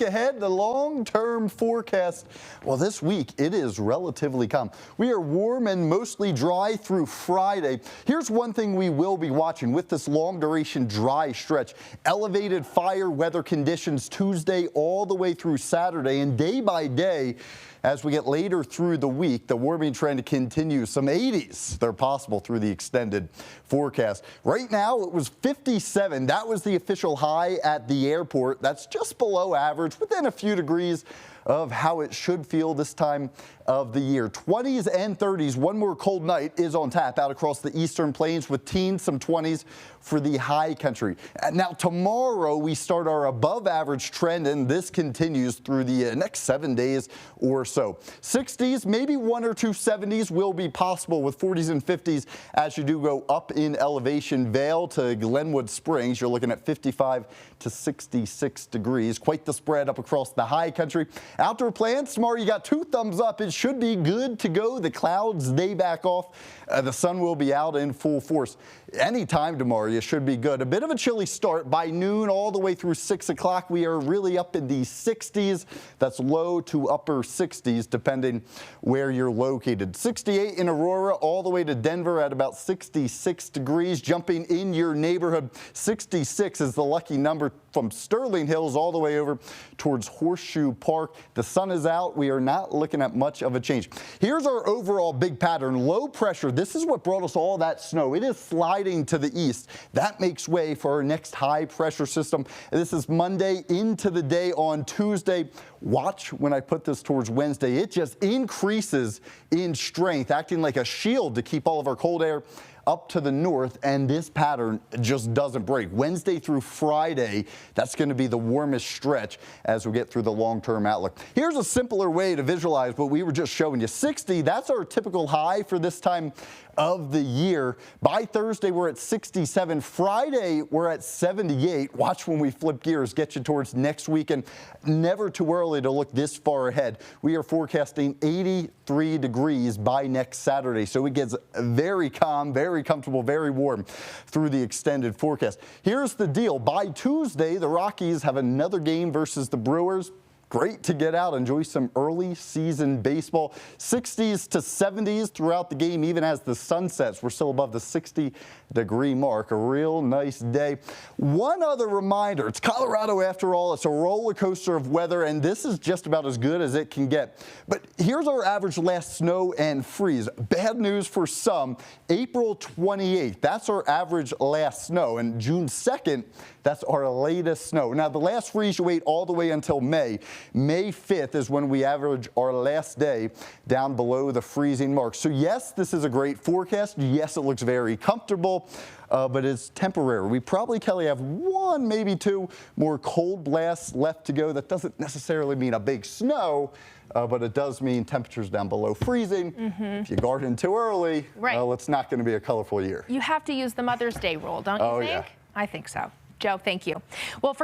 Ahead, the long-term forecast. Well, this week it is relatively calm. We are warm and mostly dry through Friday. Here's one thing we will be watching with this long-duration dry stretch. Elevated fire weather conditions Tuesday all the way through Saturday, and day by day, as we get later through the week, the warming trend continues. Some 80s, they're possible through the extended forecast. Right now, it was 57. That was the official high at the airport. That's just below average, within a few degrees of how it should feel this time of the year. 20s and 30s. One more cold night is on tap out across the eastern plains with teens, some 20s for the high country. Now, tomorrow we start our above average trend, and this continues through the next 7 days or so. 60s, maybe 1 or 2 70s will be possible with 40s and 50s as you do go up in elevation. Vail to Glenwood Springs, you're looking at 55 to 66 degrees. Quite the spread up across the high country. Outdoor plans, tomorrow you got 2 thumbs up. It should be good to go. The clouds, they back off. The sun will be out in full force. Anytime tomorrow, you should be good. A bit of a chilly start by noon all the way through 6 o'clock. We are really up in the 60s. That's low to upper 60s, depending where you're located. 68 in Aurora all the way to Denver at about 66 degrees. Jumping in your neighborhood, 66 is the lucky number from Sterling Hills all the way over towards Horseshoe Park. The sun is out. We are not looking at much of a change. Here's our overall big pattern. Low pressure. This is what brought us all that snow. It is sliding to the east. That makes way for our next high pressure system. This is Monday into the day on Tuesday. Watch when I put this towards Wednesday. It just increases in strength, acting like a shield to keep all of our cold air up to the north, and this pattern just doesn't break. Wednesday through Friday, that's going to be the warmest stretch as we get through the long-term outlook. Here's a simpler way to visualize what we were just showing you. 60, that's our typical high for this time of the year. By Thursday, we're at 67. Friday, we're at 78. Watch when we flip gears, get you towards next weekend. Never too early to look this far ahead. We are forecasting 83 degrees by next Saturday, so it gets very calm, very comfortable, very warm through the extended forecast. Here's the deal. By Tuesday, the Rockies have another game versus the Brewers. Great to get out, enjoy some early season baseball. 60s to 70s throughout the game, even as the sun sets. We're still above the 60-degree mark. A real nice day. One other reminder, it's Colorado after all. It's a roller coaster of weather, and this is just about as good as it can get. But here's our average last snow and freeze. Bad news for some, April 28th. That's our average last snow, and June 2nd, that's our latest snow. Now, the last freeze you wait all the way until May. May 5th is when we average our last day down below the freezing mark. So yes, this is a great forecast. Yes, it looks very comfortable, but it's temporary. We probably, Kelly, have 1, maybe 2 more cold blasts left to go. That doesn't necessarily mean a big snow, but it does mean temperatures down below freezing. If you garden too early, well, it's not going to be a colorful year. You have to use the Mother's Day rule, don't you think? Yeah. I think so. Joe, thank you. Well, for